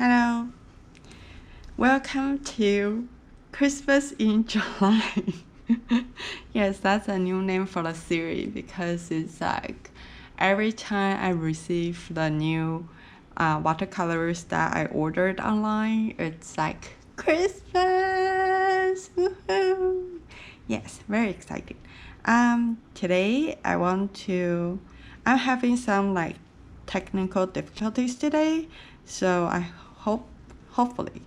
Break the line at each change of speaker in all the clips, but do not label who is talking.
Hello, welcome to Christmas in July. Yes, that's a new name for the series because it's like every time I receive the new watercolors that I ordered online, it's like Christmas. Woohoo! Yes, very exciting. Today I'm having some like technical difficulties today, so hopefully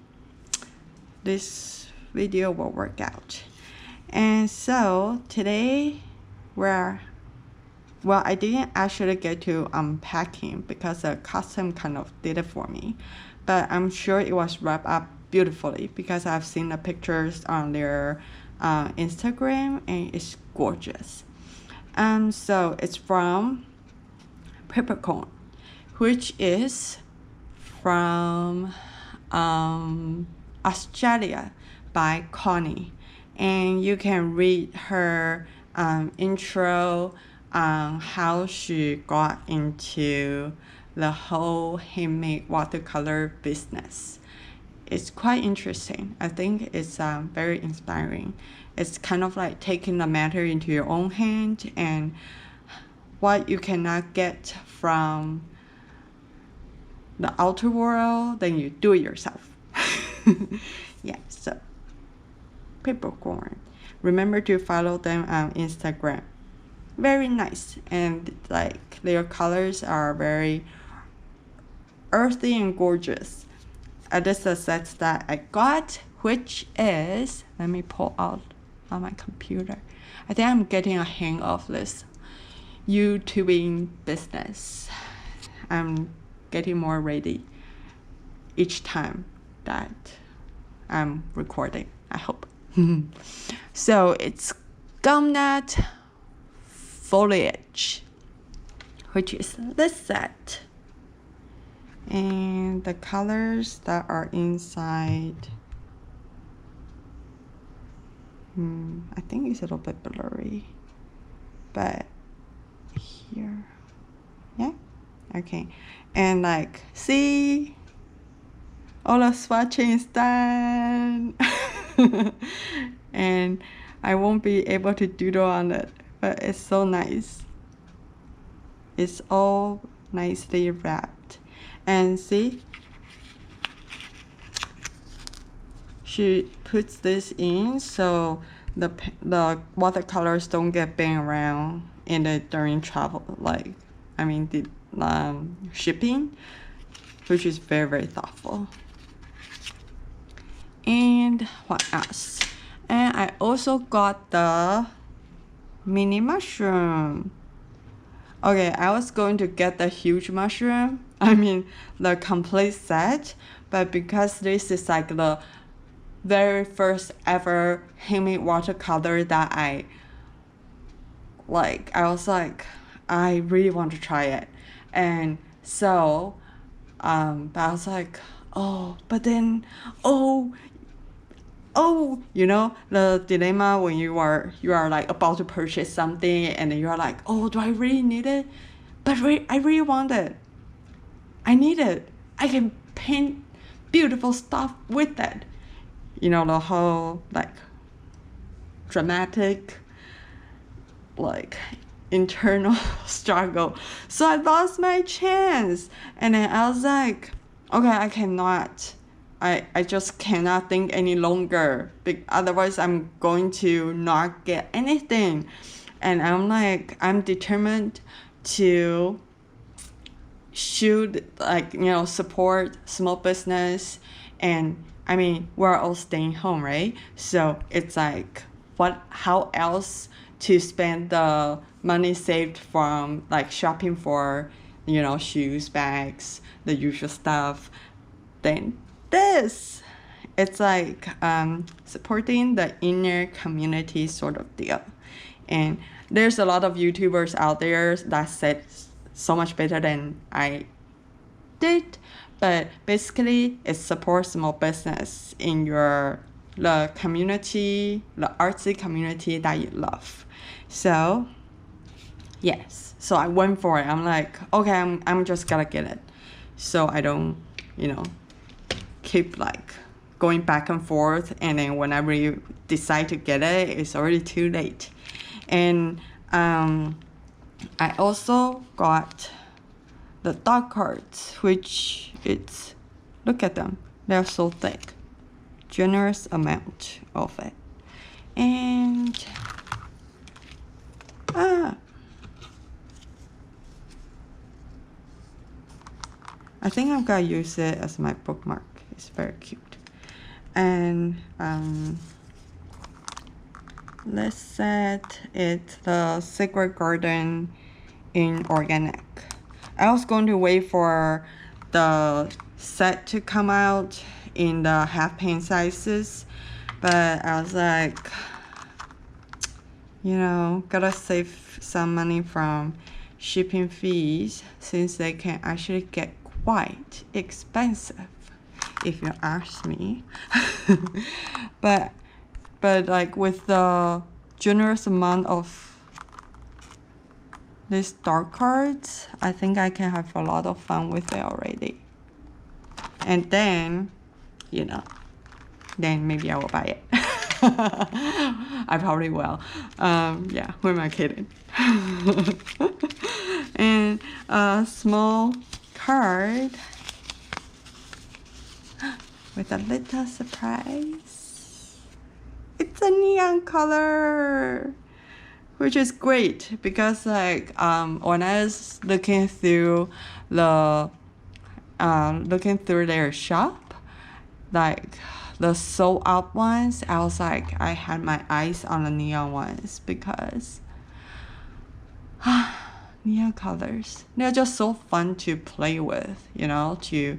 this video will work out. And so today I didn't actually get to unpacking because the custom kind of did it for me, but I'm sure it was wrapped up beautifully because I've seen the pictures on their Instagram and it's gorgeous. So it's from Peppercon, which is from Australia by Connie, and you can read her intro on how she got into the whole handmade watercolor business. It's quite interesting. I think it's very inspiring. It's kind of like taking the matter into your own hand and what you cannot get from the outer world, then you do it yourself. Yeah, so Peppercorn. Remember to follow them on Instagram. Very nice, and like their colors are very earthy and gorgeous. This is the set that I got, which is, let me pull out on my computer. I think I'm getting a hang of this YouTubing business. I'm getting more ready each time that I'm recording, I hope. So it's Gumnut Folliage, which is this set. And the colors that are inside, I think it's a little bit blurry, but here, yeah, okay. And like, see, all the swatching is done. And I won't be able to doodle on it, but it's so nice. It's all nicely wrapped. And see, she puts this in so the watercolors don't get banged around in it during travel, the shipping, which is very, very thoughtful. And what else? And I also got the mini mushroom. Okay, I was going to get the huge mushroom, the complete set, but because this is like the very first ever handmade watercolor that I was like, I really want to try it. And so, but I was like, you know, the dilemma when you are like about to purchase something and then you are like, oh, do I really need it? But I really want it. I need it. I can paint beautiful stuff with it. You know, the whole like dramatic like internal struggle. So I lost my chance. And then I was like, okay, I cannot. I just cannot think any longer. Otherwise, I'm going to not get anything. And I'm like, I'm determined to support small business. And we're all staying home, right? So it's like, how else to spend the money saved from like shopping for, shoes, bags, the usual stuff. Then it's like supporting the inner community sort of deal. And there's a lot of YouTubers out there that said so much better than I did, but basically it supports small business in the community, the artsy community that you love. So yes, so I went for it. I'm like, okay, I'm just gonna get it, so I don't keep like going back and forth, and then whenever you decide to get it, it's already too late. And I also got the dot cards, which it's, look at them, they're so thick, generous amount of it. And I think I'm gonna use it as my bookmark. It's very cute. And let's set it the Secret Garden in organic. I was going to wait for the set to come out in the half paint sizes, but I was like, you know, gotta save some money from shipping fees, since they can actually get quite expensive, if you ask me. but like with the generous amount of these dark cards, I think I can have a lot of fun with it already. And then, you know, then maybe I will buy it. I probably will. Yeah, who am I kidding? And a small card with a little surprise. It's a neon color, which is great because like when I was looking through their shop, like the sold out ones, I was like, I had my eyes on the neon ones because neon colors, they're just so fun to play with, you know, to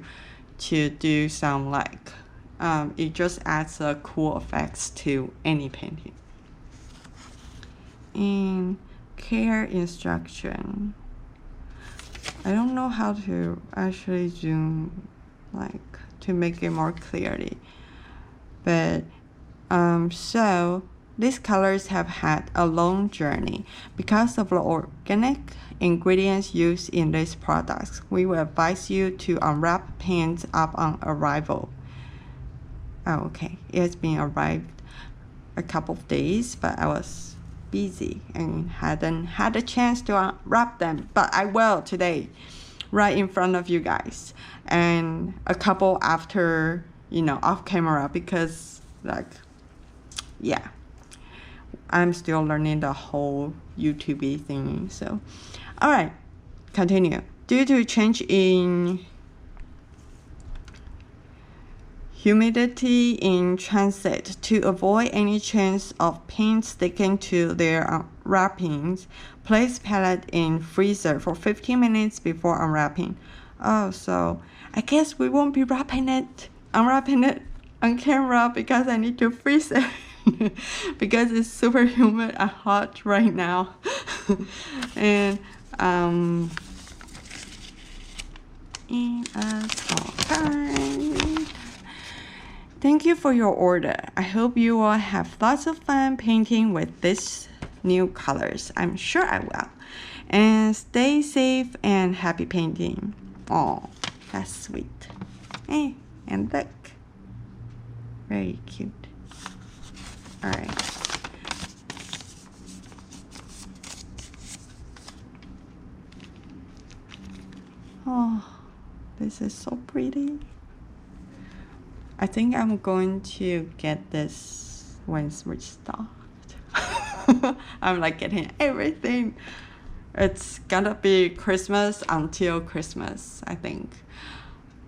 do some like it just adds a cool effects to any painting. And care instruction, I don't know how to actually zoom like to make it more clearly, but so these colors have had a long journey. Because of the organic ingredients used in these products, we will advise you to unwrap paints up on arrival. Oh, okay, it's been arrived a couple of days, but I was busy and hadn't had a chance to unwrap them, but I will today, right in front of you guys, and a couple after, you know, off camera, because like, yeah, I'm still learning the whole YouTube thing. So, all right, continue. Due to change in humidity in transit, to avoid any chance of paint sticking to their wrappings, place palette in freezer for 15 minutes before unwrapping. Oh, so I guess we won't be unwrapping it on camera because I need to freeze it. Because it's super humid and hot right now. And in a small card. Thank you for your order. I hope you will have lots of fun painting with these new colors. I'm sure I will. And stay safe and happy painting. Oh, that's sweet. Hey, and look. Very cute. Alright. Oh, this is so pretty. I think I'm going to get this when it's restocked. I'm like getting everything. It's gonna be Christmas until Christmas, I think.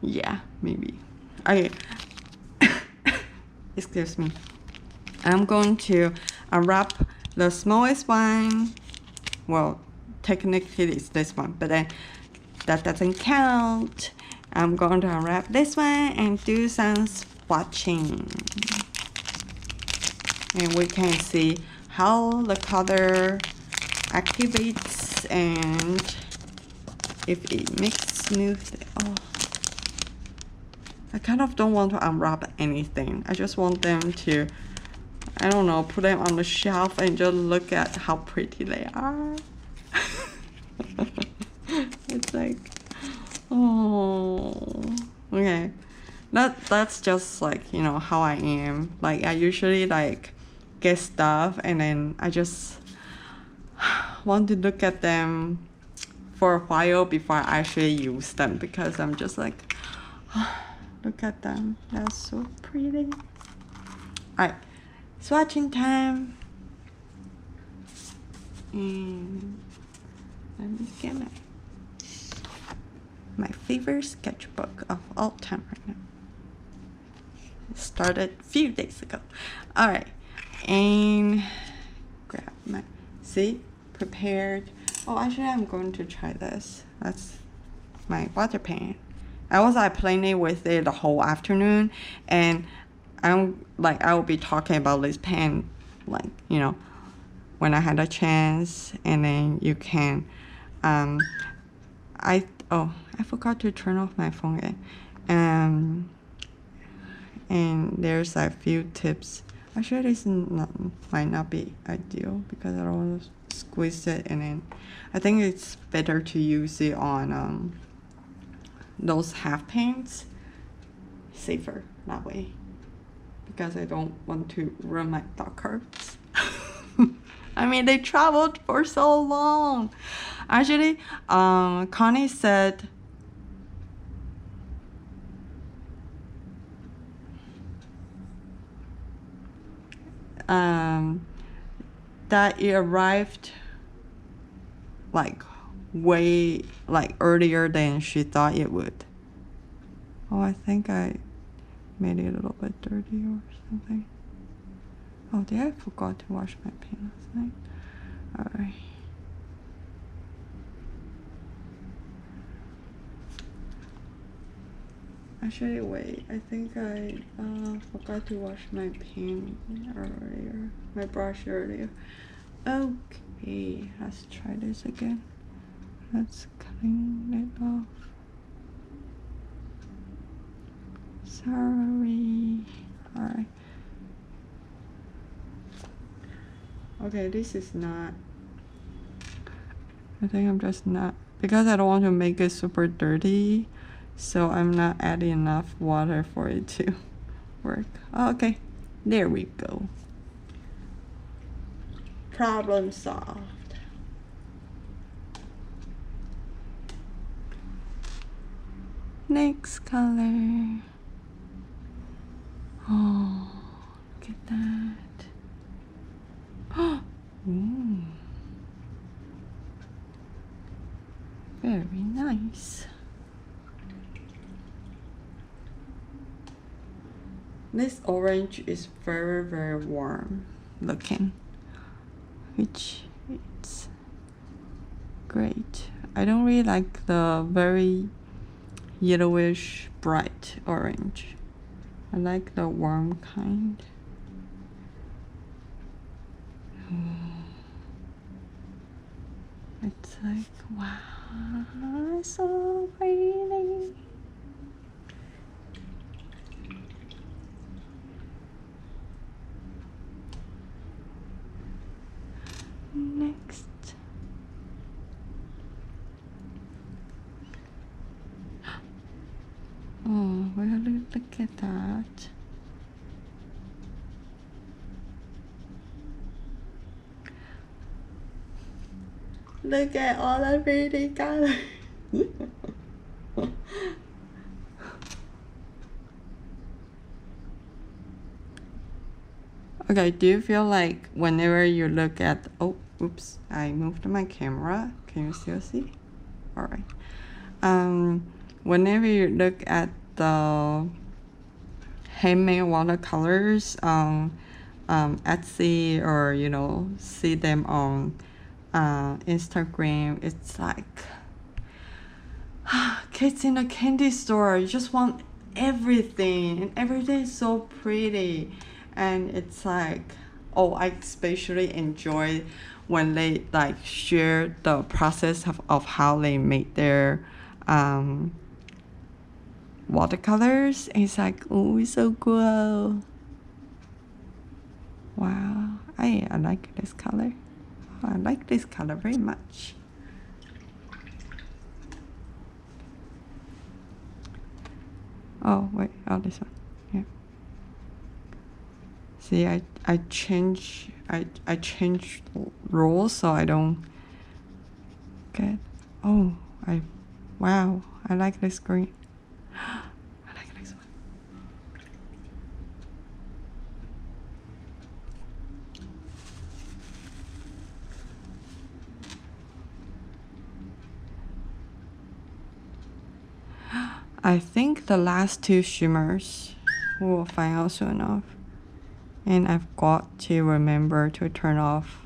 Yeah, maybe. Okay. Excuse me. I'm going to unwrap the smallest one. Well, technically it's this one, but then that doesn't count. I'm going to unwrap this one and do some swatching. And we can see how the color activates and if it makes smooth. Oh, I kind of don't want to unwrap anything. I just want them to, I don't know, put them on the shelf and just look at how pretty they are. It's like, oh, okay. That's just like, you know, how I am. Like I usually like get stuff and then I just want to look at them for a while before I actually use them, because I'm just like, look at them, that's so pretty. Alright, swatching time. And let me get my favorite sketchbook of all time right now. It started a few days ago. Alright, and grab my, see, prepared. Oh, actually I'm going to try this. That's my water pen. I was like playing with it the whole afternoon, and I'm like, I will be talking about this pen, like, you know, when I had a chance. And then you can, I forgot to turn off my phone again. And there's a few tips. Actually, this might not be ideal because I don't want to squeeze it, and then I think it's better to use it on those half paints. Safer that way, because I don't want to ruin my dot cards. I mean, they traveled for so long. Actually, Connie said that it arrived like way like earlier than she thought it would. Oh, I think I made it a little bit dirty or something. Oh, did I forgot to wash my pen last night? Alright. Actually, wait, I think I forgot to wash my pen earlier, my brush earlier. Okay, let's try this again. Let's clean it off. Sorry. Alright. Okay, this is not, I think I'm just not, because I don't want to make it super dirty, so I'm not adding enough water for it to work. Oh, okay, there we go. Problem solved. Next color. Oh, look at that. Oh, very nice. This orange is very, very warm looking, which it's great. I don't really like the very yellowish bright orange. I like the warm kind. It's like, wow, so pretty. Next. Oh, well, look at that. Look at all the pretty colors. Okay, do you feel like whenever you look at, oh, oops, I moved my camera. Can you still see? All right. Whenever you look at the handmade watercolors on Etsy, or you know, see them on Instagram, it's like kids in a candy store. You just want everything, and everything is so pretty. And it's like, oh, I especially enjoy when they like share the process of how they make their watercolors. It's like, oh, it's so cool. Wow, I like this color. I like this color very much. Oh wait, oh this one. Yeah. See, I change rules so I don't get. Oh, wow, I like this green. I like this one. I think the last two shimmers we will find out soon enough. And I've got to remember to turn off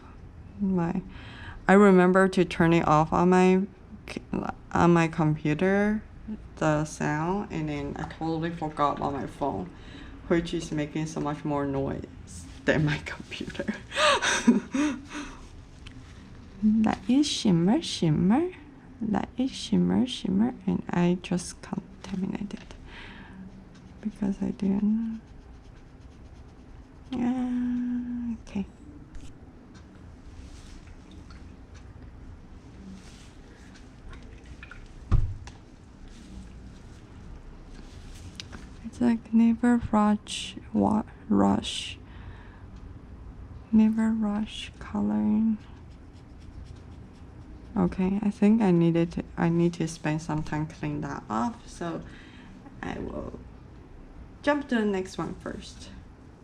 I remember to turn it off on my computer, the sound, and then I totally forgot on my phone, which is making so much more noise than my computer. That is shimmer, shimmer. That is shimmer, shimmer, and I just contaminated because I didn't. Yeah, okay. It's like never rush coloring. Okay, I think I need to spend some time cleaning that off, so I will jump to the next one first.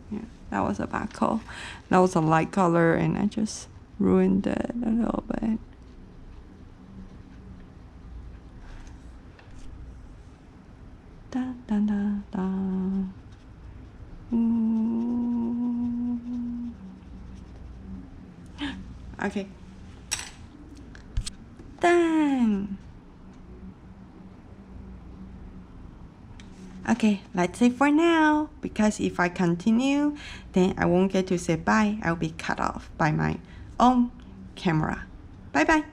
Yeah, that was a bad call. That was a light color and I just ruined it a little bit. Da da da da. Okay. Done. Okay, that's it for now, because if I continue, then I won't get to say bye. I'll be cut off by my own camera. Bye bye.